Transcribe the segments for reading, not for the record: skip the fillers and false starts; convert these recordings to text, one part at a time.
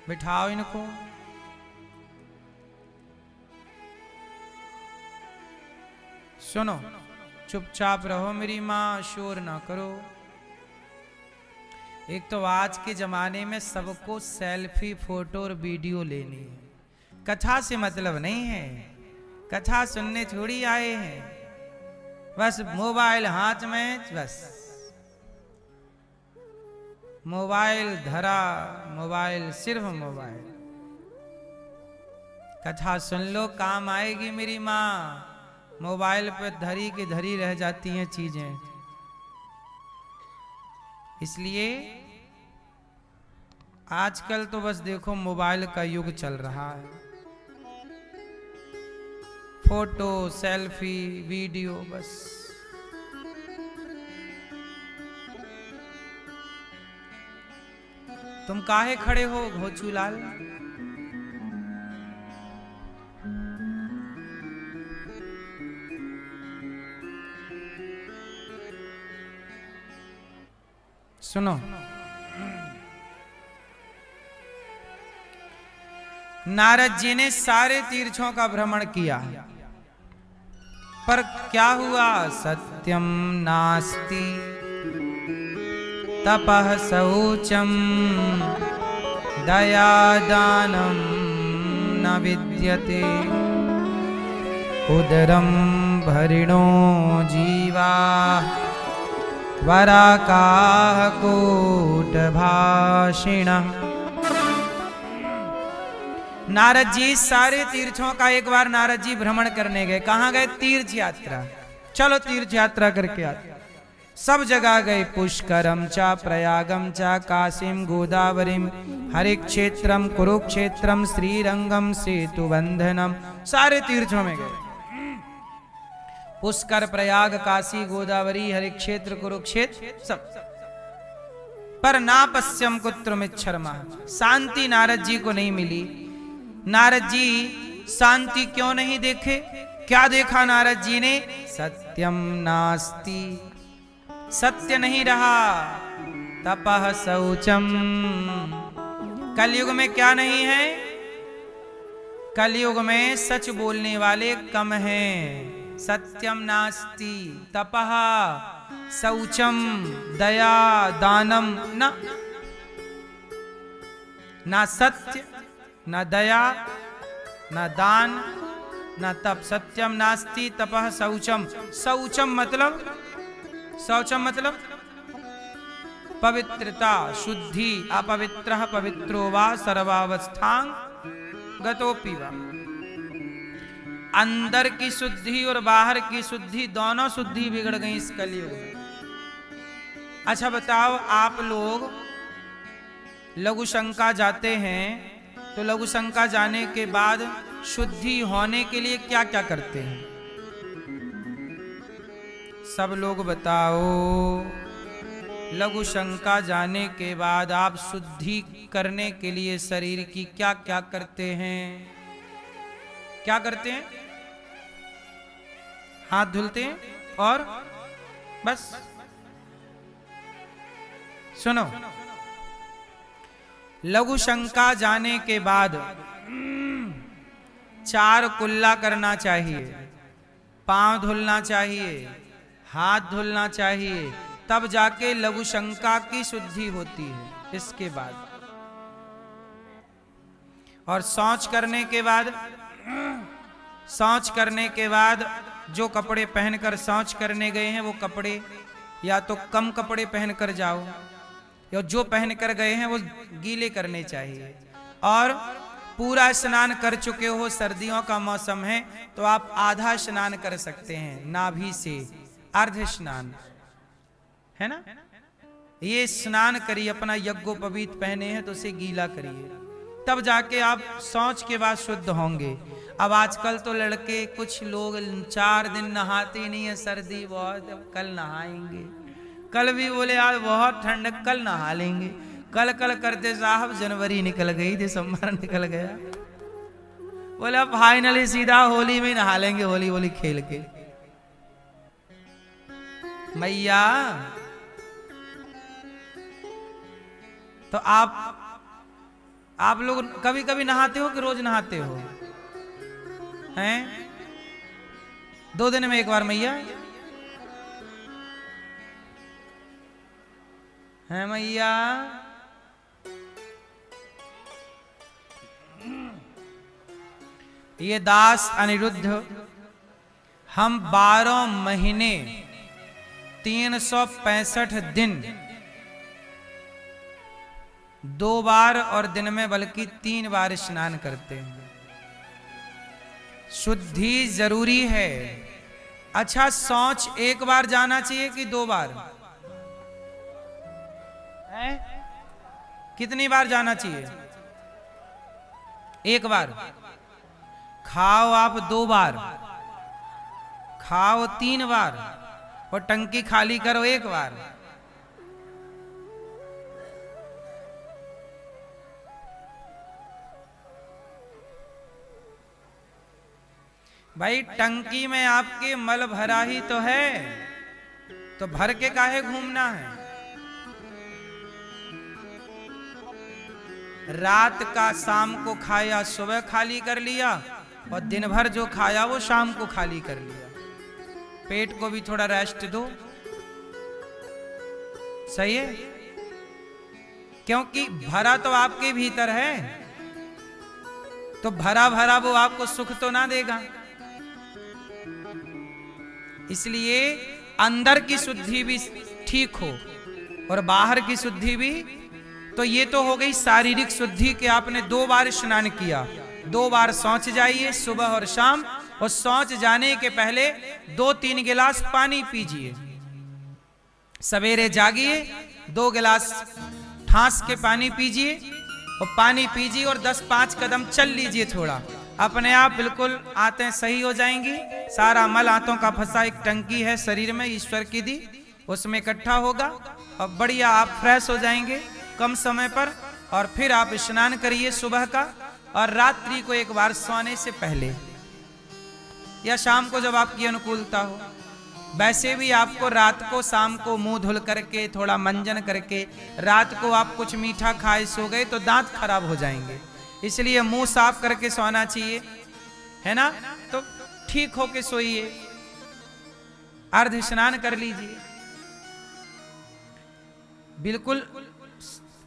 बिठाओ इनको। सुनो, चुपचाप रहो मेरी माँ, शोर ना करो। एक तो आज के जमाने में सबको सेल्फी, फोटो और वीडियो लेनी है। कथा से मतलब नहीं है, कथा सुनने थोड़ी आए हैं। बस मोबाइल हाथ में, बस मोबाइल धरा, मोबाइल, सिर्फ मोबाइल। कथा सुन लो, काम आएगी मेरी माँ। मोबाइल पर धरी की धरी रह जाती हैं चीजें। इसलिए आजकल तो बस देखो मोबाइल का युग चल रहा है। फोटो, सेल्फी, वीडियो, बस। तुम काहे खड़े हो घोचूलाल? सुनो, नारद जी ने सारे तीर्थों का भ्रमण किया, पर क्या हुआ? सत्यम नास्ति तपः शौचम दया दानम न विद्यते उदरम भरिणो जीवा वराकाः कूटभाषिणः। नारद जी सारे तीर्थों का एक बार नारद जी भ्रमण करने गए। कहां गए? तीर्थ यात्रा। चलो तीर्थ यात्रा करके आते। सब जगह गए, पुष्करम चा, प्रयागम चा, काशीम, गोदावरीम, हरिक्षेत्रम, कुरुक्षेत्रम, श्रीरंगम, सेतुबंधनम, सारे तीर्थों में गए। पुष्कर, प्रयाग, काशी, गोदावरी, हरिक्षेत्र, कुरुक्षेत्र, सब। पर ना पश्यम कुत्रमिच्छर्मा, शांति नारद जी को नहीं मिली। नारद जी शांति क्यों नहीं देखे? क्या देखा नारद जी ने? सत्यम नास्ति, सत्य नहीं रहा। तपः शौचम, कलयुग में क्या नहीं है? कलयुग में सच बोलने वाले कम हैं। सत्यम नास्ति तपः शौचम दया दानम, ना सत्य, न दया, न दान, न तप। सत्यम नास्ति तपः शौचम। शौचम मतलब, शौचम मतलब पवित्रता, शुद्धि। अपवित्रः पवित्रो वा सर्वावस्थां गतोपि वा। अंदर की शुद्धि और बाहर की शुद्धि, दोनों शुद्धि बिगड़ गई इस कलयुग में। अच्छा बताओ, आप लोग लघु शंका जाते हैं, तो लघु शंका जाने के बाद शुद्धि होने के लिए क्या क्या करते हैं? सब लोग बताओ, लघु शंका जाने के बाद आप शुद्धि करने के लिए शरीर की क्या क्या करते हैं? क्या करते हैं? हाथ धुलते हैं और बस। सुनो, लघु शंका जाने के बाद 4 कुल्ला करना चाहिए, पांव धुलना चाहिए, हाथ धुलना चाहिए, तब जाके लघु शंका की शुद्धि होती है। इसके बाद और शौच करने के बाद, शौच करने के बाद जो कपड़े पहनकर शौच करने गए हैं वो कपड़े या तो कम कपड़े पहनकर जाओ, या जो पहनकर गए हैं वो गीले करने चाहिए। और पूरा स्नान कर चुके हो, सर्दियों का मौसम है तो आप आधा स्नान कर सकते हैं, नाभि से अर्ध स्नान, है ना। ये स्नान करिए, अपना यज्ञोपवीत पहने हैं तो उसे गीला करिए, तब जाके आप शौच के बाद शुद्ध होंगे। अब आजकल तो लड़के कुछ लोग 4 दिन नहाते ही नहीं है, सर्दी बहुत, कल नहाएंगे। कल भी बोले आज बहुत ठंड, कल नहा लेंगे। कल कल करते साहब जनवरी निकल गई, दिसंबर निकल गया। बोले अब फाइनली सीधा होली में नहा लेंगे, होली होली खेल के। मैया तो आप आप लोग कभी कभी नहाते हो कि रोज नहाते हो? हैं? 2 दिन में एक बार मैया? है मैया? ये दास अनिरुद्ध हम 12 महीने 365 दिन 2 बार और दिन में बल्कि 3 बार स्नान करते हैं। शुद्धि जरूरी है। अच्छा, शौच 1 बार जाना चाहिए कि 2 बार? है? कितनी बार जाना चाहिए? 1 बार। खाओ आप 2 बार, खाओ 3 बार और टंकी खाली करो 1 बार। भाई टंकी में आपके मल भरा ही तो है, तो भर के काहे घूमना है? रात का शाम को खाया, सुबह खाली कर लिया, और दिन भर जो खाया वो शाम को खाली कर लिया। पेट को भी थोड़ा रेस्ट दो। सही है? क्योंकि भरा तो आपके भीतर है, तो भरा भरा वो आपको सुख तो ना देगा। इसलिए अंदर की शुद्धि भी ठीक हो और बाहर की शुद्धि भी। तो ये तो हो गई शारीरिक शुद्धि के आपने 2 बार स्नान किया। 2 बार शौच जाइए सुबह और शाम, और शौच जाने के पहले 2-3 गिलास पानी पीजिए। सवेरे जागिए 2 गिलास ठांस के पानी पीजिए, और पानी पीजिए और 10-5 कदम चल लीजिए थोड़ा। अपने आप बिल्कुल आंतें सही हो जाएंगी। सारा मल आंतों का फंसा एक टंकी है शरीर में ईश्वर की दी, उसमें इकट्ठा होगा और बढ़िया आप फ्रेश हो जाएंगे कम समय पर। और फिर आप स्नान करिए सुबह का, और रात्रि को 1 बार सोने से पहले या शाम को जब आपकी अनुकूलता हो। वैसे भी आपको रात को शाम को मुंह धुल करके थोड़ा मंजन करके, रात को आप कुछ मीठा खाए सो गए तो दांत खराब हो जाएंगे, इसलिए मुंह साफ करके सोना चाहिए, है ना? तो ठीक होके सोइए, अर्ध स्नान कर लीजिए। बिल्कुल,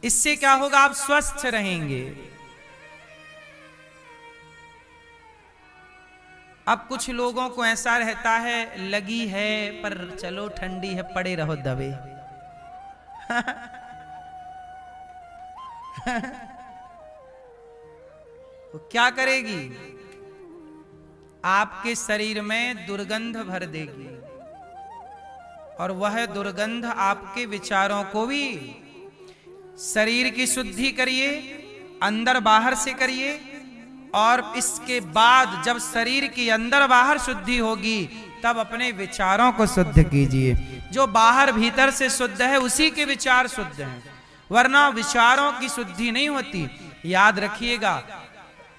इससे क्या होगा? आप स्वस्थ रहेंगे। अब कुछ लोगों को ऐसा रहता है, लगी है पर चलो ठंडी है, पड़े रहो दबे। वो क्या करेगी? आपके शरीर में दुर्गंध भर देगी, और वह दुर्गंध आपके विचारों को भी। शरीर की शुद्धि करिए, अंदर बाहर से करिए, और इसके बाद जब शरीर की अंदर बाहर शुद्धि होगी तब अपने विचारों को शुद्ध कीजिए। जो बाहर भीतर से शुद्ध है उसी के विचार शुद्ध हैं, वरना विचारों की शुद्धि नहीं होती। याद रखिएगा,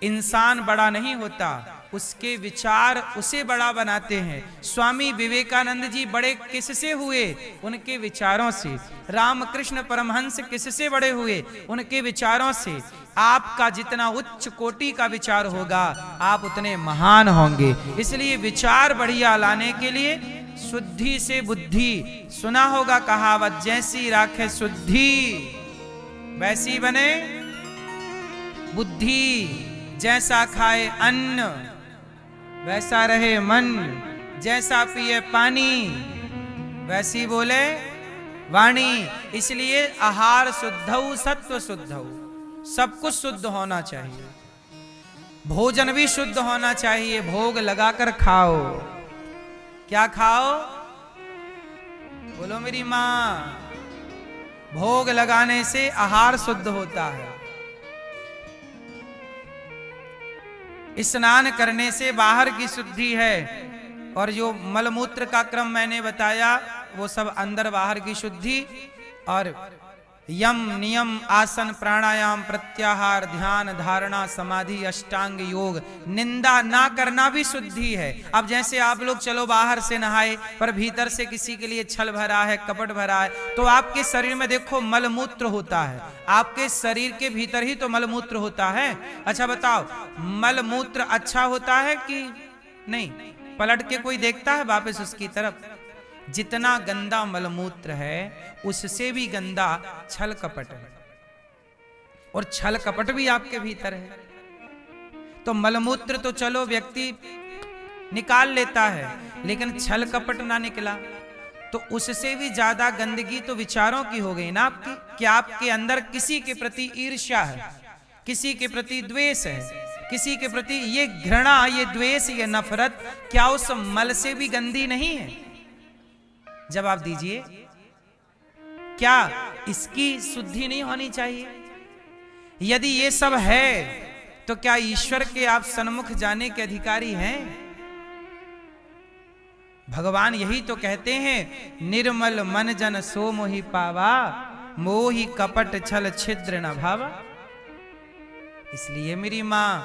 इंसान बड़ा नहीं होता, उसके विचार उसे बड़ा बनाते हैं। स्वामी विवेकानंद जी बड़े किससे हुए? उनके विचारों से। रामकृष्ण परमहंस किससे बड़े हुए? उनके विचारों से। आपका जितना उच्च कोटि का विचार होगा आप उतने महान होंगे। इसलिए विचार बढ़िया लाने के लिए शुद्धि से बुद्धि। सुना होगा कहावत, जैसी राखे शुद्धि वैसी बने बुद्धि, जैसा खाए अन्न वैसा रहे मन, जैसा पिए पानी वैसी बोले वाणी। इसलिए आहार शुद्धौ सत्व शुद्धौ, सब कुछ शुद्ध होना चाहिए। भोजन भी शुद्ध होना चाहिए। भोग लगाकर खाओ। क्या खाओ? बोलो मेरी माँ। भोग लगाने से आहार शुद्ध होता है। स्नान करने से बाहर की शुद्धि है, और जो मलमूत्र का क्रम मैंने बताया वो सब अंदर बाहर की शुद्धि। और यम नियम आसन प्राणायाम प्रत्याहार ध्यान धारणा समाधि अष्टांग योग, निंदा ना करना भी शुद्धि है। अब जैसे आप लोग चलो बाहर से नहाए पर भीतर से किसी के लिए छल भरा है, कपट भरा है, तो आपके शरीर में देखो मलमूत्र होता है, आपके शरीर के भीतर ही तो मलमूत्र होता है। अच्छा बताओ, मलमूत्र अच्छा होता है कि नहीं? पलट के कोई देखता है वापस उसकी तरफ? जितना गंदा मलमूत्र है उससे भी गंदा छल कपट है, और छल कपट भी आपके भीतर है। तो मलमूत्र तो चलो व्यक्ति निकाल लेता है, लेकिन छल कपट ना निकला तो उससे भी ज्यादा गंदगी तो विचारों की हो गई ना आपकी, कि आपके अंदर किसी के प्रति ईर्ष्या है, किसी के प्रति द्वेष है, किसी के प्रति ये घृणा, ये द्वेष, ये नफरत, क्या उस मल से भी गंदी नहीं है? जवाब दीजिए, क्या इसकी शुद्धि नहीं होनी चाहिए? यदि ये सब है तो क्या ईश्वर के आप सन्मुख जाने के अधिकारी हैं? भगवान यही तो कहते हैं, निर्मल मन जन सो मोहि पावा, मोहि कपट छल छिद्र न भावा। इसलिए मेरी मां,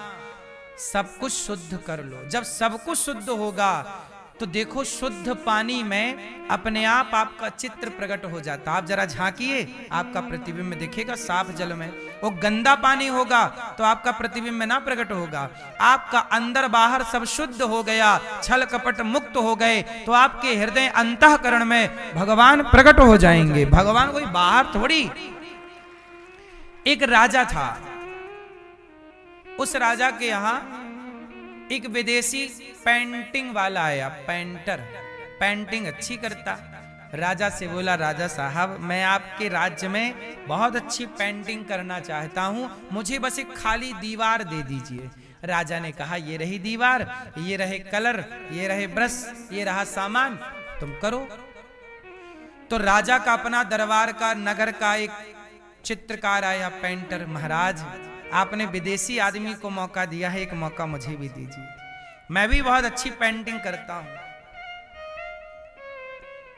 सब कुछ शुद्ध कर लो। जब सब कुछ शुद्ध होगा तो देखो शुद्ध पानी में अपने आप आपका चित्र प्रकट हो जाता। आप जरा झांकिए, आपका प्रतिबिंब दिखेगा साफ जल में। वो गंदा पानी होगा तो आपका प्रतिबिंब ना प्रकट होगा। आपका अंदर बाहर सब शुद्ध हो गया, छल कपट मुक्त हो गए, तो आपके हृदय अंतःकरण में भगवान प्रकट हो जाएंगे। भगवान कोई बाहर थोड़ी। एक राजा था, उस राजा के यहां एक विदेशी पेंटिंग वाला आया, पेंटर, पेंटिंग अच्छी करता। राजा से बोला, राजा साहब मैं आपके राज्य में बहुत अच्छी पेंटिंग करना चाहता हूं, मुझे बस एक खाली दीवार दे दीजिए। राजा ने कहा, ये रही दीवार, ये रहे कलर, ये रहे ब्रश, ये रहा सामान, तुम करो। तो राजा का अपना दरबार का, नगर का एक चित्रकार आया, पेंटर, महाराज आपने विदेशी आदमी को मौका दिया है, एक मौका मुझे भी दीजिए, मैं भी बहुत अच्छी पेंटिंग करता हूं।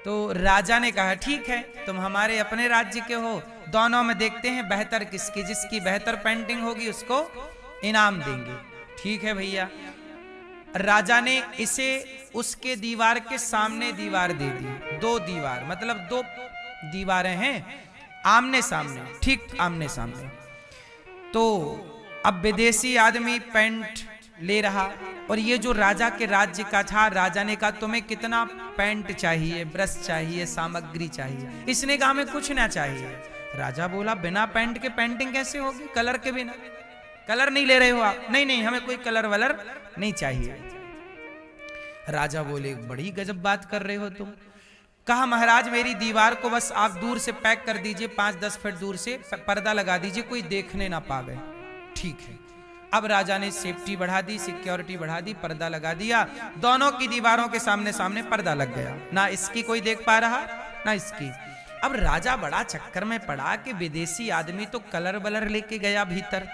तो राजा ने कहा, ठीक है, तुम हमारे अपने राज्य के हो, दोनों में देखते हैं बेहतर किसकी, जिसकी बेहतर पेंटिंग होगी उसको इनाम देंगे। ठीक है भैया। राजा ने इसे उसके दीवार के सामने दीवार दे दी, 2 दीवार, मतलब 2 दीवारें हैं आमने सामने, ठीक आमने सामने। तो अब विदेशी आदमी पेंट ले रहा, और ये जो राजा के राज्य का था, राजा ने कहा तुम्हें कितना पेंट चाहिए, ब्रश चाहिए, सामग्री चाहिए? इसने कहा हमें कुछ ना चाहिए। राजा बोला, बिना पेंट के पेंटिंग कैसे होगी? कलर के बिना? कलर नहीं ले रहे हो आप? नहीं नहीं, हमें कोई कलर वलर नहीं चाहिए। राजा बोले, बड़ी गजब बात कर रहे हो तुम। कहा, महाराज मेरी दीवार को बस आप दूर से पैक कर दीजिए, 5-10 फीट दूर से पर्दा लगा दीजिए, कोई देखने ना पावे। ठीक है। अब राजा ने सेफ्टी बढ़ा दी, सिक्योरिटी बढ़ा दी, पर्दा लगा दिया, दोनों की दीवारों के सामने सामने पर्दा लग गया, ना इसकी कोई देख पा रहा ना इसकी। अब राजा बड़ा चक्कर में पड़ा कि विदेशी आदमी तो कलर वलर लेके गया भीतर,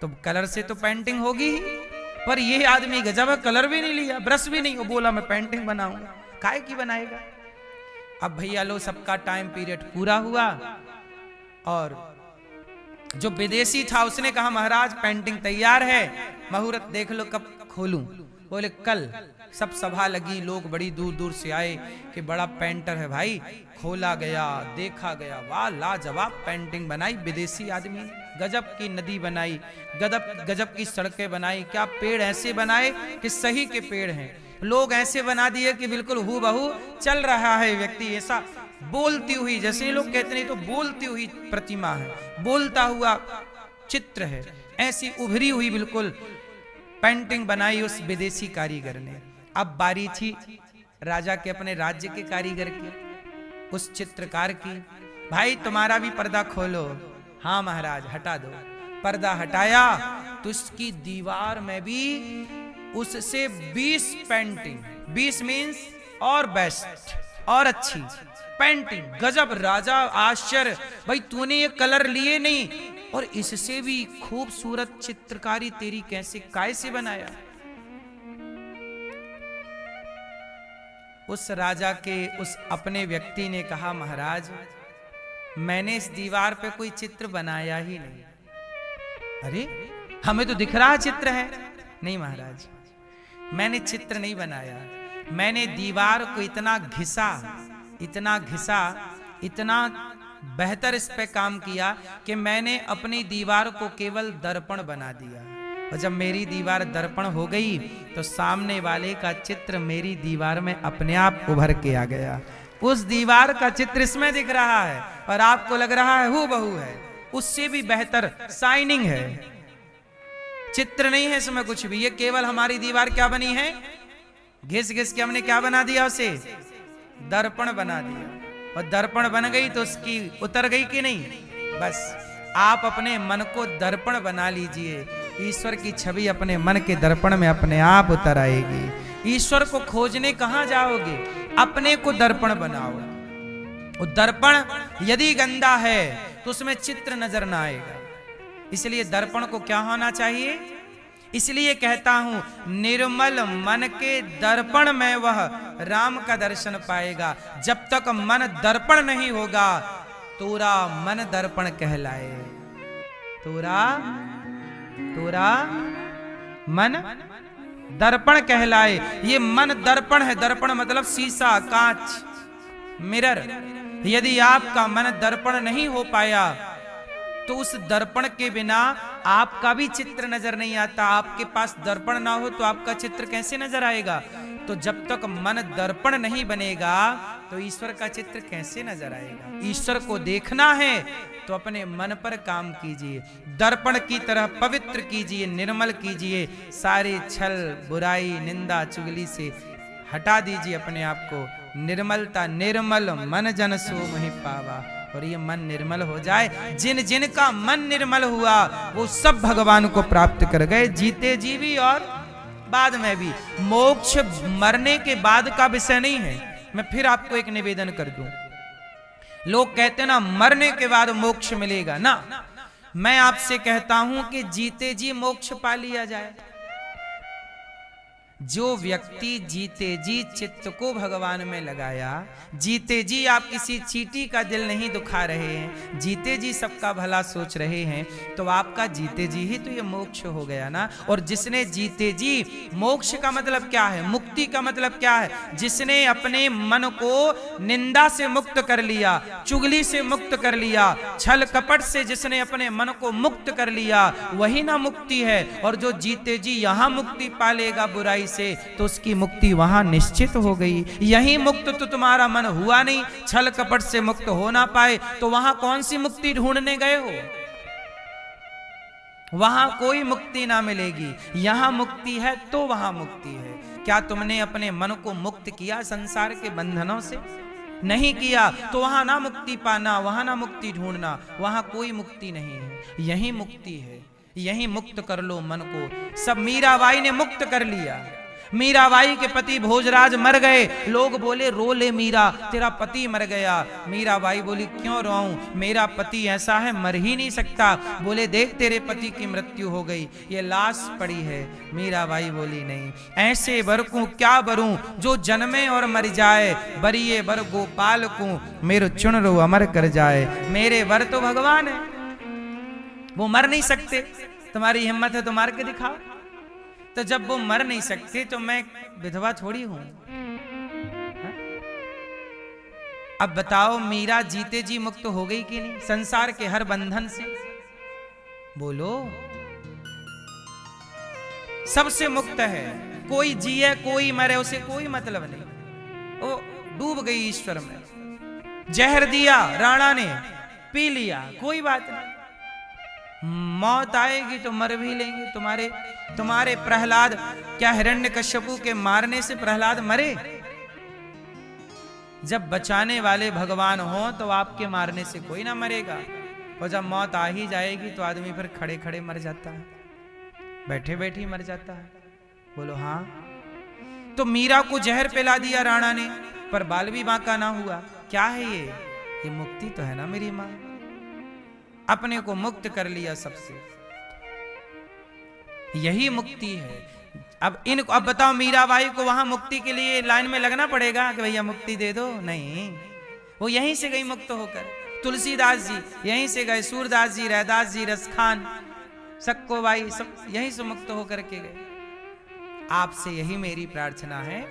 तो कलर से तो पेंटिंग होगी ही, पर ये आदमी गजब है, कलर भी नहीं लिया, ब्रश भी नहीं, वो बोला मैं पेंटिंग बनाऊंगा। काहे की बनाएगा? अब भैया लो, सबका टाइम पीरियड पूरा हुआ, और जो विदेशी था उसने कहा, महाराज पेंटिंग तैयार है, मुहूर्त देख लो कब खोलूं? बोले कल। सब सभा लगी, लोग बड़ी दूर दूर से आए कि बड़ा पेंटर है भाई। खोला गया, देखा गया, वाह लाजवाब पेंटिंग बनाई विदेशी आदमी, गजब की नदी बनाई, गजब की सड़कें बनाई, क्या पेड़ ऐसे बनाए कि सही के पेड़ हैं, लोग ऐसे बना दिए कि बिल्कुल हूबहू चल रहा है व्यक्ति, ऐसा बोलती हुई, जैसे लोग कहते नहीं तो बोलती हुई प्रतिमा है, बोलता हुआ चित्र है, ऐसी उभरी हुई बिल्कुल पेंटिंग बनाई उस विदेशी कारीगर ने। अब बारी थी राजा के अपने राज्य के कारीगर की, उस चित्रकार की। भाई तुम्हारा भी पर्दा खोलो। हाँ महाराज हटा दो। पर्दा हटाया तो उसकी दीवार में भी उससे 20 पेंटिंग, 20 मीन्स और बेस्ट और अच्छी पेंटिंग, गजब। राजा आश्चर्य, भाई तूने ये कलर लिए नहीं और इससे भी खूबसूरत चित्रकारी तेरी कैसे बनाया? उस राजा के उस अपने व्यक्ति ने कहा, महाराज मैंने इस दीवार पे कोई चित्र बनाया ही नहीं। अरे हमें तो दिख रहा चित्र है। नहीं महाराज, मैंने चित्र नहीं बनाया। मैंने दीवार को इतना घिसा, इतना घिसा, इतना बेहतर इस पे काम किया कि मैंने अपनी दीवार को केवल दर्पण बना दिया। और जब मेरी दीवार दर्पण हो गई तो सामने वाले का चित्र मेरी दीवार में अपने आप उभर के आ गया। उस दीवार का चित्र इसमें दिख रहा है और आपको लग रहा है हूबहू है, उससे भी बेहतर शाइनिंग है। चित्र नहीं है इसमें कुछ भी, ये केवल हमारी दीवार क्या बनी है, घिस घिस के हमने क्या बना दिया, उसे दर्पण बना दिया। और दर्पण बन गई तो उसकी उतर गई कि नहीं। बस आप अपने मन को दर्पण बना लीजिए, ईश्वर की छवि अपने मन के दर्पण में अपने आप उतर आएगी। ईश्वर को खोजने कहां जाओगे, अपने को दर्पण बनाओ। वो दर्पण यदि गंदा है तो उसमें चित्र नजर ना आएगा। इसलिए दर्पण को क्या होना चाहिए, इसलिए कहता हूं निर्मल मन के दर्पण में वह राम का दर्शन पाएगा। जब तक मन दर्पण नहीं होगा तोरा मन दर्पण कहलाए। तोरा मन दर्पण कहलाए। ये मन दर्पण है। दर्पण मतलब शीशा, कांच, मिरर। यदि आपका मन दर्पण नहीं हो पाया तो उस दर्पण के बिना आपका भी चित्र नजर नहीं आता। आपके पास दर्पण ना हो तो आपका चित्र कैसे नजर आएगा। तो जब तक मन दर्पण नहीं बनेगा तो ईश्वर का चित्र कैसे नजर आएगा। ईश्वर को देखना है तो अपने मन पर काम कीजिए, दर्पण की तरह पवित्र कीजिए, निर्मल कीजिए। सारे छल, बुराई, निंदा, चुगली से हटा दीजिए अपने आप को। निर्मलता, निर्मल मन जन सो मोहि पावा। और ये मन निर्मल हो जाए, जिन जिन का मन निर्मल हुआ वो सब भगवान को प्राप्त कर गए, जीते जी भी और बाद में भी। मोक्ष मरने के बाद का विषय नहीं है। मैं फिर आपको एक निवेदन कर दूं, लोग कहते ना मरने के बाद मोक्ष मिलेगा ना। मैं आपसे कहता हूं कि जीते जी मोक्ष पा लिया जाए। जो व्यक्ति जीते जी चित्त को भगवान में लगाया, जीते जी आप किसी चींटी का दिल नहीं दुखा रहे हैं, जीते जी सबका भला सोच रहे हैं, तो आपका जीते जी ही तो ये मोक्ष हो गया ना। और जिसने जीते जी, मोक्ष का मतलब क्या है, मुक्ति का मतलब क्या है, जिसने अपने मन को निंदा से मुक्त कर लिया, चुगली से मुक्त कर लिया, छल कपट से जिसने अपने मन को मुक्त कर लिया, वही ना मुक्ति है। और जो जीते जी यहां मुक्ति पा लेगा बुराई से, तो उसकी मुक्ति वहां निश्चित हो गई। यही मुक्त तो तुम्हारा मन हुआ नहीं, छल कपट से मुक्त हो ना पाए, तो वहां कौन सी मुक्ति ढूंढने गए हो। वहां कोई मुक्ति ना मिलेगी। यहां मुक्ति है तो वहां मुक्ति है। क्या तुमने अपने मन को मुक्त किया संसार के बंधनों से? नहीं किया तो वहां ना मुक्ति पाना, वहां ना मुक्ति ढूंढना, वहां कोई मुक्ति नहीं है। यही मुक्ति है। यही मुक्त कर लो मन को। सब मीराबाई ने मुक्त कर लिया। मीराबाई के पति भोजराज मर गए, लोग बोले रो ले मीरा, तेरा पति मर गया। मीराबाई बोली क्यों रोऊं, मेरा पति ऐसा है मर ही नहीं सकता। बोले देख तेरे पति की मृत्यु हो गई, ये लाश पड़ी है। मीराबाई बोली नहीं, ऐसे वर को क्या बरूं जो जन्मे और मर जाए, बरिए वर गोपाल को मेरो चुन रो अमर कर जाए। मेरे वर तो भगवान है, वो मर नहीं सकते। तुम्हारी हिम्मत है तो मार के दिखाओ। तो जब वो मर नहीं सकते तो मैं विधवा थोड़ी हूं। अब बताओ मीरा जीते जी मुक्त हो गई कि नहीं संसार के हर बंधन से? बोलो। सबसे मुक्त है। कोई जिए कोई मरे उसे कोई मतलब नहीं। वो डूब गई ईश्वर में। जहर दिया राणा ने, पी लिया, कोई बात नहीं। मौत आएगी तो मर भी लेंगे। तुम्हारे प्रहलाद, क्या हिरण्यकश्यपु के मारने से प्रहलाद मरे? जब बचाने वाले भगवान हो तो आपके मारने से कोई ना मरेगा। और जब मौत आ ही जाएगी तो आदमी फिर खड़े खड़े मर जाता है, बैठे बैठे मर जाता है। बोलो हाँ। तो मीरा को जहर पिला दिया राणा ने, पर बाल भी बांका ना हुआ। क्या है ये मुक्ति तो है ना मेरी मां। अपने को मुक्त कर लिया सबसे, यही मुक्ति है। अब बताओ मीराबाई को वहां मुक्ति के लिए लाइन में लगना पड़ेगा कि भैया मुक्ति दे दो? नहीं, वो यहीं से गई मुक्त होकर। तुलसीदास जी यहीं से गए, सूरदास जी, रैदास जी, रसखान, सक्को बाई सब यहीं से मुक्त होकर के गए। आपसे यही मेरी प्रार्थना है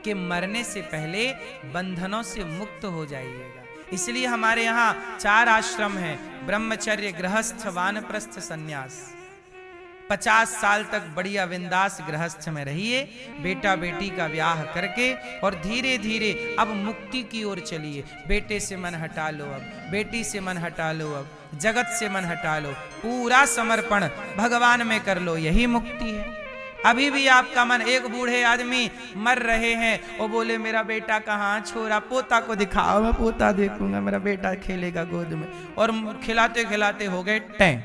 कि मरने से पहले बंधनों से मुक्त हो जाइएगा। इसलिए हमारे यहाँ 4 आश्रम हैं, ब्रह्मचर्य, गृहस्थ, वानप्रस्थ, सन्यास। 50 साल तक बढ़िया बिंदास गृहस्थ में रहिए, बेटा बेटी का ब्याह करके, और धीरे धीरे अब मुक्ति की ओर चलिए। बेटे से मन हटा लो, अब बेटी से मन हटा लो, अब जगत से मन हटा लो, पूरा समर्पण भगवान में कर लो, यही मुक्ति है। अभी भी आपका मन, एक बूढ़े आदमी मर रहे हैं, वो बोले मेरा बेटा कहाँ, छोरा, पोता को दिखाओ, मैं पोता देखूंगा, मेरा बेटा खेलेगा गोद में, और खिलाते खिलाते हो गए टैं।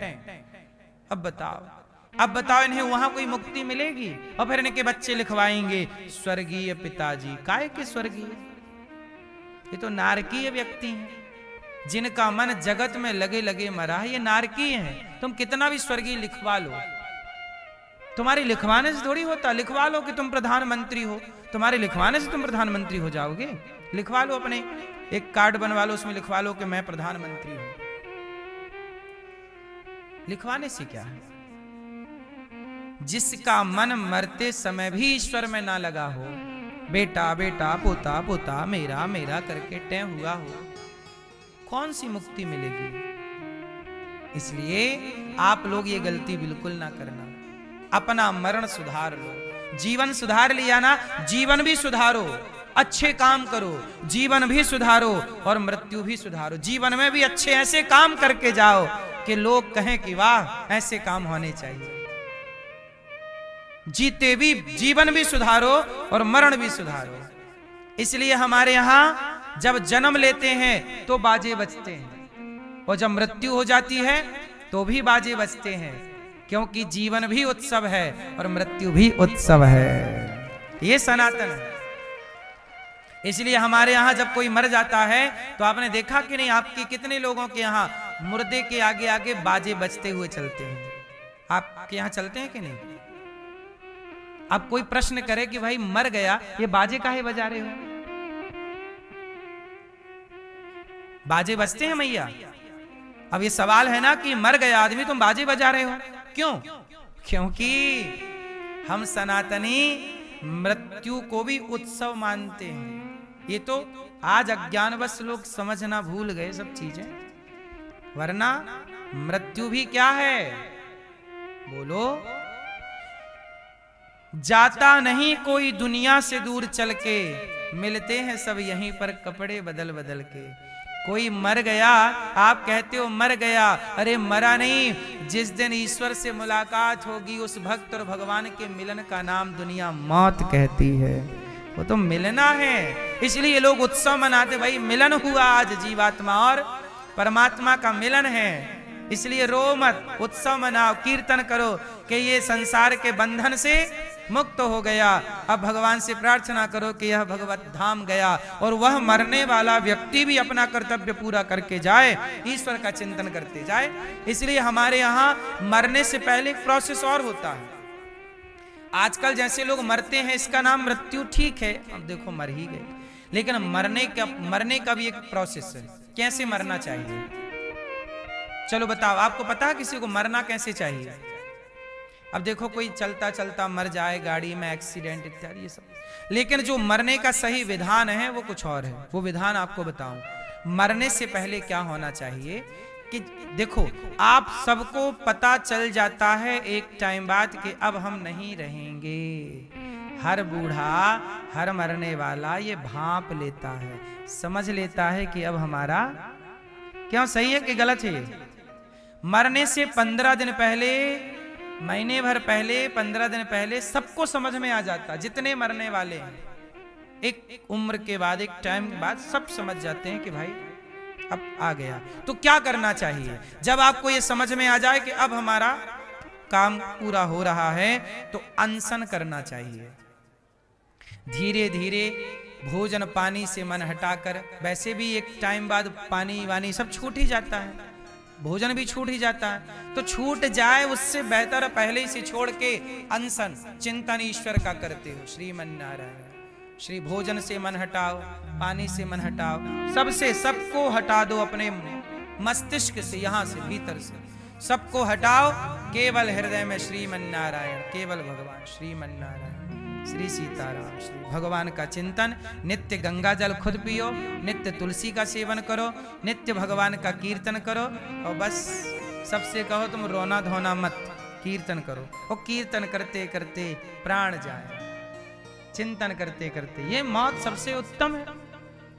अब बताओ इन्हें वहां कोई मुक्ति मिलेगी? और फिर इनके बच्चे लिखवाएंगे स्वर्गीय पिताजी। काय के स्वर्गीय? ये तो नारकीय व्यक्ति हैं, जिनका मन जगत में लगे लगे मरा है, ये नारकीय हैं। तुम कितना भी स्वर्गीय लिखवा लो, तुम्हारे लिखवाने से थोड़ी होता। लिखवा लो कि तुम प्रधानमंत्री हो, तुम्हारे लिखवाने से तुम प्रधानमंत्री हो जाओगे? लिखवा लो, अपने एक कार्ड बनवा लो, उसमें लिखवा लो कि मैं प्रधानमंत्री हूं। लिखवाने से क्या है? जिसका मन मरते समय भी ईश्वर में ना लगा हो, बेटा बेटा, पोता पोता, मेरा मेरा करके टै हुआ हो, कौन सी मुक्ति मिलेगी? इसलिए आप लोग ये गलती बिल्कुल ना करना। अपना मरण सुधार लो। जीवन सुधार लिया ना, जीवन भी सुधारो, अच्छे काम करो, जीवन भी सुधारो और मृत्यु भी सुधारो। जीवन में भी अच्छे ऐसे काम करके जाओ कि लोग कहें कि वाह, ऐसे काम होने चाहिए। जीते भी जीवन भी सुधारो और मरण भी सुधारो। इसलिए हमारे यहां जब जन्म लेते हैं तो बाजे बजते हैं, और जब मृत्यु हो जाती है तो भी बाजे बजते हैं, क्योंकि जीवन भी उत्सव है और मृत्यु भी उत्सव है। ये सनातन है। इसलिए हमारे यहां जब कोई मर जाता है तो आपने देखा कि नहीं, आपके कितने लोगों के यहां मुर्दे के आगे आगे बाजे बजते हुए चलते हैं? आपके यहां चलते हैं कि नहीं? अब कोई प्रश्न करे कि भाई मर गया, ये बाजे काहे बजा रहे हो? बाजे बजते हैं मैया। अब ये सवाल है ना कि मर गया आदमी, तुम बाजे बजा रहे हो क्यों? क्योंकि हम सनातनी मृत्यु को भी उत्सव मानते हैं। ये तो आज अज्ञानवश लोग समझना भूल गए सब चीजें, वरना मृत्यु भी क्या है? बोलो। जाता नहीं कोई दुनिया से दूर चल के, मिलते हैं सब यहीं पर कपड़े बदल बदल के। कोई मर गया, आप कहते हो मर गया, अरे मरा नहीं। जिस दिन ईश्वर से मुलाकात होगी, उस भक्त और भगवान के मिलन का नाम दुनिया मौत कहती है। वो तो मिलना है, इसलिए लोग उत्सव मनाते। भाई मिलन हुआ आज, जीवात्मा और परमात्मा का मिलन है, इसलिए रो मत, उत्सव मनाओ, कीर्तन करो कि ये संसार के बंधन से मुक्त हो गया। अब भगवान से प्रार्थना करो कि यह भगवत धाम गया, और वह मरने वाला व्यक्ति भी अपना कर्तव्य पूरा करके जाए, ईश्वर का चिंतन करते जाए। इसलिए हमारे यहाँ मरने से पहले एक प्रोसेस और होता है। आजकल जैसे लोग मरते हैं, इसका नाम मृत्यु, ठीक है, अब देखो मर ही गए, लेकिन मरने का भी एक प्रोसेस है। कैसे मरना चाहिए? चलो बताओ, आपको पता है किसी को मरना कैसे चाहिए? अब देखो कोई चलता चलता मर जाए, गाड़ी में एक्सीडेंट इत्यादि ये सब, लेकिन जो मरने का सही विधान है वो कुछ और है। वो विधान आपको बताऊं। मरने से पहले क्या होना चाहिए कि देखो, आप सबको पता चल जाता है एक टाइम बाद कि अब हम नहीं रहेंगे। हर बूढ़ा, हर मरने वाला ये भांप लेता है, समझ लेता है कि अब हमारा, क्यों सही है कि गलत है? मरने से 15 दिन पहले, महीने भर पहले, 15 दिन पहले सबको समझ में आ जाता, जितने मरने वाले हैं। एक उम्र के बाद, एक टाइम के बाद सब समझ जाते हैं कि भाई अब आ गया। तो क्या करना चाहिए जब आपको ये समझ में आ जाए कि अब हमारा काम पूरा हो रहा है? तो अनशन करना चाहिए। धीरे धीरे भोजन पानी से मन हटाकर, वैसे भी एक टाइम बाद पानी वानी सब छूट ही जाता है, भोजन भी छूट ही जाता है, तो छूट जाए उससे बेहतर पहले ही से छोड़ के अनशन, चिंतन ईश्वर का करते हो। श्रीमन नारायण। श्री भोजन से मन हटाओ, पानी से मन हटाओ, सबसे सबको हटा दो अपने मस्तिष्क से, यहां से भीतर से सबको हटाओ, केवल हृदय में श्रीमन्नारायण, केवल भगवान श्रीमन्नारायण, श्री सीताराम, श्री भगवान का चिंतन। नित्य गंगा जल खुद पियो, नित्य तुलसी का सेवन करो, नित्य भगवान का कीर्तन करो, और बस सबसे कहो तुम रोना धोना मत, कीर्तन करो। और कीर्तन करते करते प्राण जाए, चिंतन करते करते। ये मौत सबसे उत्तम है।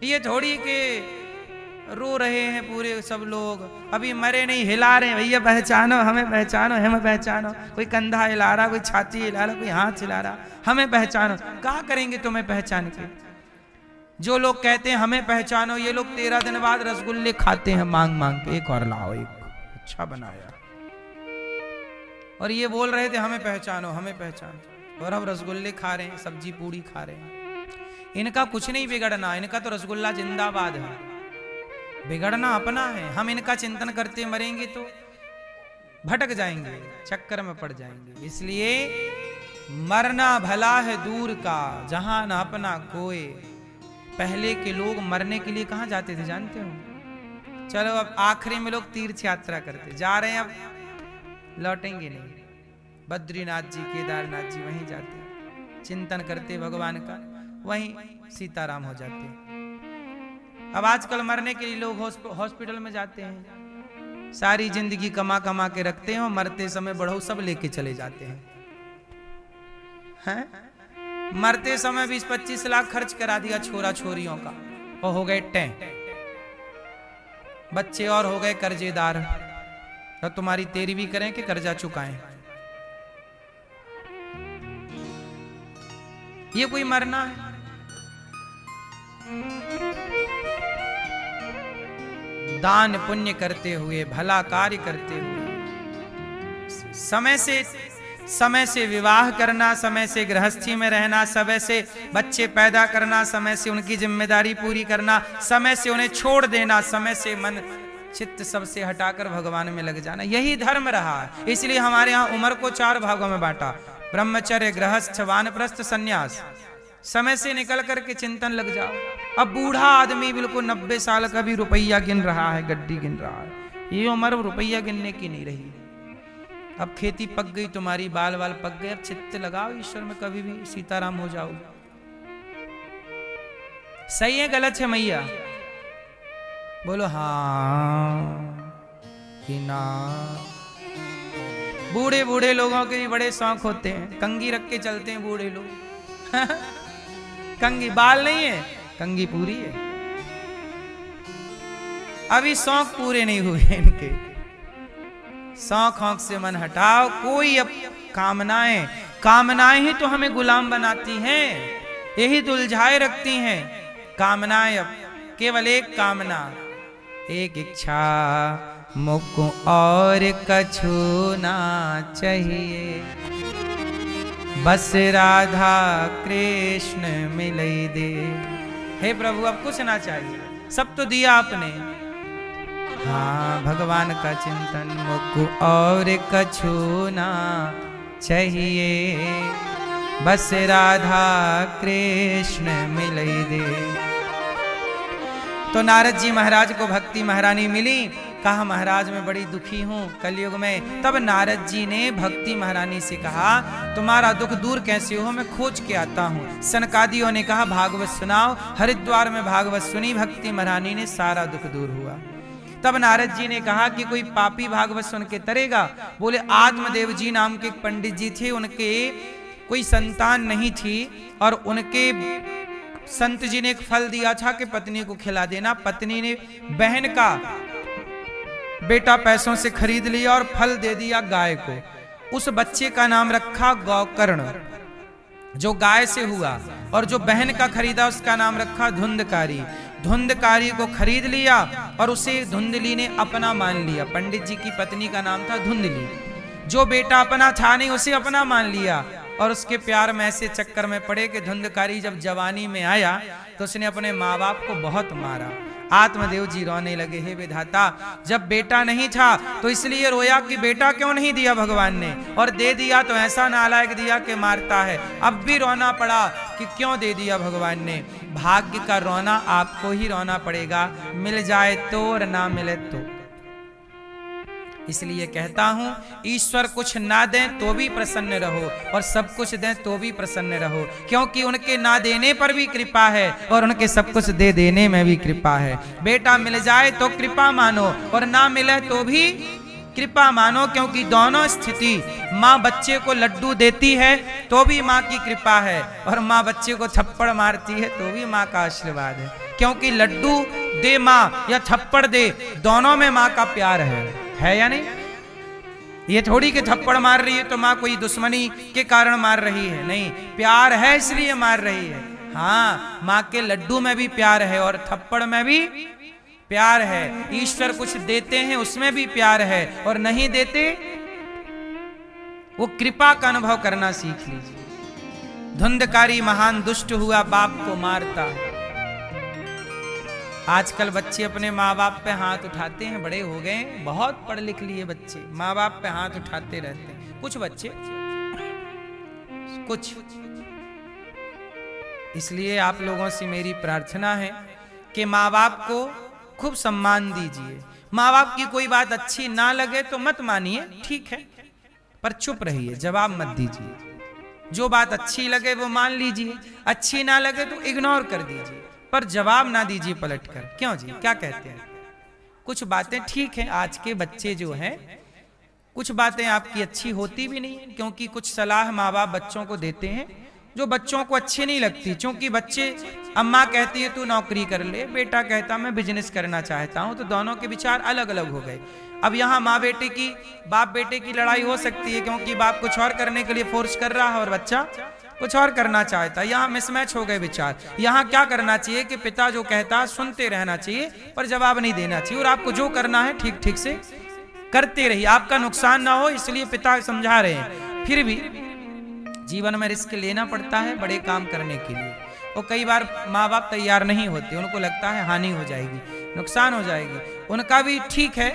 ये थोड़ी के रो रहे हैं पूरे सब लोग, अभी मरे नहीं, हिला रहे हैं, भैया पहचानो हमें, पहचानो हमें, पहचानो। कोई कंधा हिला रहा, कोई छाती हिला रहा, कोई हाथ हिला रहा, हमें पहचानो। क्या करेंगे तुम्हें पहचान के? जो लोग कहते हैं हमें पहचानो, ये लोग 13 दिन बाद रसगुल्ले खाते हैं मांग मांग के, एक और लाओ, एक अच्छा बनाया। और ये बोल रहे थे हमें पहचानो, हमें पहचानो, और अब रसगुल्ले खा रहे हैं, सब्जी पूरी खा रहे हैं। इनका कुछ नहीं बिगड़ना, इनका तो रसगुल्ला जिंदाबाद है, बिगड़ना अपना है। हम इनका चिंतन करते मरेंगे तो भटक जाएंगे, चक्कर में पड़ जाएंगे। इसलिए मरना भला है दूर का, जहां न अपना कोई। पहले के लोग मरने के लिए कहां जाते थे जानते हो? चलो अब आखिरी में लोग तीर्थ यात्रा करते, जा रहे हैं, अब लौटेंगे नहीं, बद्रीनाथ जी, केदारनाथ जी, वहीं जाते, चिंतन करते भगवान का, वहीं सीताराम हो जाते। अब आजकल मरने के लिए लोग हॉस्पिटल में जाते हैं, सारी जिंदगी कमा कमा के रखते हैं, और मरते समय बढ़ो सब लेके चले जाते हैं। मरते समय 20-25 लाख खर्च करा दिया छोरा छोरियों का, और हो गए टें, बच्चे और हो गए कर्जेदार। तो तुम्हारी तेरी भी करें कि कर्जा चुकाएं? ये कोई मरना है? दान पुण्य करते हुए, भला कार्य करते हुए, समय से विवाह करना, समय से गृहस्थी में रहना, समय से बच्चे पैदा करना, समय से उनकी जिम्मेदारी पूरी करना, समय से उन्हें छोड़ देना, समय से मन चित्त सबसे हटाकर भगवान में लग जाना, यही धर्म रहा है। इसलिए हमारे यहाँ उम्र को 4 भागों में बांटा, ब्रह्मचर्य, गृहस्थ, वानप्रस्थ, संन्यास। समय से निकल करके चिंतन लग जाओ। अब बूढ़ा आदमी बिल्कुल 90 साल का भी रुपया गिन रहा है, गड्डी गिन रहा है, ये उम्र रुपया गिनने की नहीं रही। अब खेती पक गई तुम्हारी, बाल बाल पक गए, अब चित्त लगाओ ईश्वर में, कभी भी सीताराम हो जाओ। सही है गलत है मैया? बोलो हाँ कि ना। बूढ़े बूढ़े लोगों के भी बड़े शौक होते हैं, कंघी रख के चलते हैं बूढ़े लोग। कंघी बाल नहीं है, कंघी पूरी है। अभी शौक पूरे नहीं हुए इनके। शौक औक से मन हटाओ। कोई अब कामनाएं ही तो हमें गुलाम बनाती हैं, यही तो उलझाए रखती हैं। कामनाएं अब केवल एक कामना, एक इच्छा, मुझको और कछु ना चाहिए, बस राधा कृष्ण मिलई दे। हे प्रभु अब कुछ ना चाहिए, सब तो दिया आपने। हाँ भगवान का चिंतन, मुझको और कछु ना चाहिए, बस राधा कृष्ण मिलई दे। तो नारद जी महाराज को भक्ति महारानी मिली, कहा महाराज मैं बड़ी दुखी हूँ कलयुग में। तब नारद जी ने भक्ति महारानी से कहा तुम्हारा दुख दूर कैसे हो, मैं खोज के आता हूँ। सनकादियों ने कहा भागवत सुनाओ। हरिद्वार में भागवत सुनी, भक्ति महारानी ने, सारा दुख दूर हुआ। तब नारद जी ने कहा कि कोई पापी भागवत सुन के तरेगा? बोले आत्मदेव जी नाम के एक पंडित जी थे, उनके कोई संतान नहीं थी, और उनके संत जी ने एक फल दिया था कि पत्नी को खिला देना। पत्नी ने बहन का बेटा पैसों से खरीद लिया और फल दे दिया गाय को। उस बच्चे का नाम रखा गौकर्ण, जो गाय से हुआ, और जो बहन का खरीदा उसका नाम रखा धुंधकारी। धुंधकारी को खरीद लिया और उसे धुंधली ने अपना मान लिया। पंडित जी की पत्नी का नाम था धुंधली। जो बेटा अपना था नहीं उसे अपना मान लिया, और उसके प्यार में ऐसे चक्कर में पड़े कि धुंधकारी जब जवानी में आया तो उसने अपने माँ बाप को बहुत मारा। आत्मदेव जी रोने लगे, हे विधाता जब बेटा नहीं था तो इसलिए रोया कि बेटा क्यों नहीं दिया भगवान ने, और दे दिया तो ऐसा नालायक दिया कि मारता है। अब भी रोना पड़ा कि क्यों दे दिया भगवान ने। भाग्य का रोना आपको ही रोना पड़ेगा, मिल जाए तो और ना मिले तो। इसलिए कहता हूं ईश्वर कुछ ना दें तो भी प्रसन्न रहो और सब कुछ दें तो भी प्रसन्न रहो, क्योंकि उनके ना देने पर भी कृपा है और उनके सब कुछ दे देने में भी कृपा है। बेटा मिल जाए तो कृपा मानो और ना मिले तो भी कृपा मानो, क्योंकि दोनों स्थिति माँ बच्चे को लड्डू देती है तो भी माँ की कृपा है और माँ बच्चे को थप्पड़ मारती है तो भी माँ का आशीर्वाद है, क्योंकि लड्डू दे माँ या थप्पड़ दे दोनों में माँ का प्यार है या नहीं? ये थोड़ी कि थप्पड़ मार रही है तो माँ कोई दुश्मनी के कारण मार रही है, नहीं, प्यार है इसलिए मार रही है। हाँ, माँ के लड्डू में भी प्यार है और थप्पड़ में भी प्यार है। ईश्वर कुछ देते हैं उसमें भी प्यार है और नहीं देते वो कृपा का अनुभव करना सीख लीजिए। धुंधकारी महान दुष्ट हुआ बाप को मारता। आजकल बच्चे अपने माँ बाप पे हाथ उठाते हैं, बड़े हो गए, बहुत पढ़ लिख लिए बच्चे माँ बाप पे हाथ उठाते रहते हैं। कुछ बच्चे कुछ, इसलिए आप लोगों से मेरी प्रार्थना है कि माँ बाप को खूब सम्मान दीजिए। माँ बाप की कोई बात अच्छी ना लगे तो मत मानिए, ठीक है, पर चुप रहिए, जवाब मत दीजिए। जो बात अच्छी लगे वो मान लीजिए, अच्छी ना लगे तो इग्नोर कर दीजिए, पर जवाब ना दीजिए पलटकर। क्यों जी, क्या कहते हैं? कुछ बातें ठीक हैं, आज के बच्चे जो हैं कुछ बातें आपकी अच्छी होती भी नहीं है, क्योंकि कुछ सलाह माँ बाप बच्चों को देते हैं जो बच्चों को अच्छी नहीं लगती। क्योंकि बच्चे, अम्मा कहती है तू नौकरी कर ले, बेटा कहता मैं बिजनेस करना चाहता हूं, तो दोनों के विचार अलग अलग हो गए। अब यहाँ माँ बेटे की, बाप बेटे की लड़ाई हो सकती है, क्योंकि बाप कुछ और करने के लिए फोर्स कर रहा है और बच्चा कुछ और करना चाहता है। यहाँ मिसमैच हो गए विचार। यहाँ क्या करना चाहिए कि पिता जो कहता है सुनते रहना चाहिए पर जवाब नहीं देना चाहिए, और आपको जो करना है ठीक ठीक से करते रहिए, आपका नुकसान ना हो, इसलिए पिता समझा रहे हैं। फिर भी जीवन में रिस्क लेना पड़ता है बड़े काम करने के लिए, और कई बार माँ बाप तैयार नहीं होते, उनको लगता है हानि हो जाएगी, नुकसान हो जाएगी। उनका भी ठीक है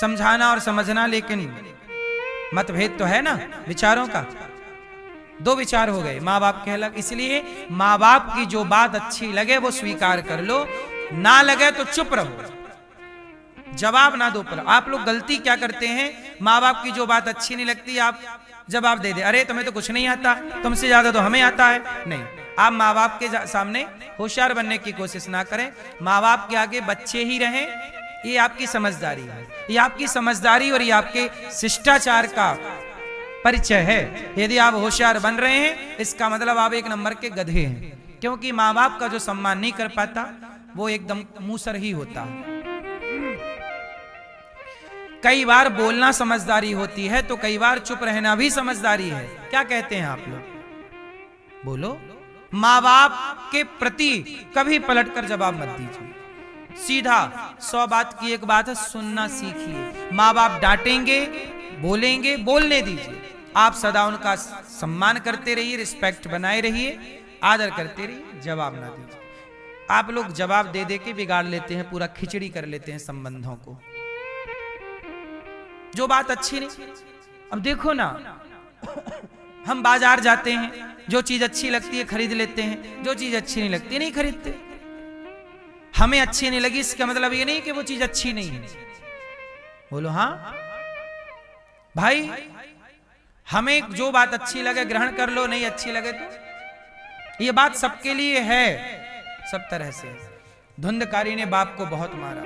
समझाना और समझना, लेकिन मतभेद तो है ना विचारों का। दो विचार हो गए, माँ बाप के अलग, इसलिए माँ बाप की जो बात अच्छी लगे वो स्वीकार कर लो, ना लगे तो चुप रहो, जवाब ना दो। पर आप लोग गलती क्या करते हैं, माँ बाप की जो बात अच्छी नहीं लगती आप जवाब दे दे, अरे तुम्हें तो कुछ नहीं आता, तुमसे ज्यादा तो हमें आता है। नहीं, आप माँ बाप के सामने होशियार बनने की कोशिश ना करें, माँ बाप के आगे बच्चे ही रहें, ये आपकी समझदारी है, ये आपकी समझदारी और ये आपके शिष्टाचार का परिचय है। यदि आप होशियार बन रहे हैं इसका मतलब आप एक नंबर के गधे हैं, क्योंकि माँ बाप का जो सम्मान नहीं कर पाता वो एकदम मूसर ही होता है। कई बार बोलना समझदारी होती है तो कई बार चुप रहना भी समझदारी है। क्या कहते हैं आप लोग, बोलो। माँ बाप के प्रति कभी पलटकर जवाब मत दीजिए, सीधा 100 बात की एक बात है, सुनना सीखिए। माँ बाप डांटेंगे, बोलेंगे, बोलने दीजिए, आप सदा उनका सम्मान करते रहिए, रिस्पेक्ट बनाए रहिए, आदर करते रहिए, जवाब ना दीजिए। आप लोग जवाब दे दे के बिगाड़ लेते हैं, पूरा खिचड़ी कर लेते हैं संबंधों को। जो बात अच्छी नहीं, अब देखो ना हम बाजार जाते हैं, जो चीज अच्छी लगती है खरीद लेते हैं, जो चीज अच्छी नहीं लगती नहीं खरीदते। हमें अच्छी नहीं लगी इसका मतलब ये नहीं कि वो चीज अच्छी नहीं है। बोलो हाँ भाई, हमें जो बात अच्छी लगे ग्रहण कर लो, नहीं अच्छी लगे तो, ये बात सबके लिए है, सब तरह से। धुंधकारी ने बाप को बहुत मारा,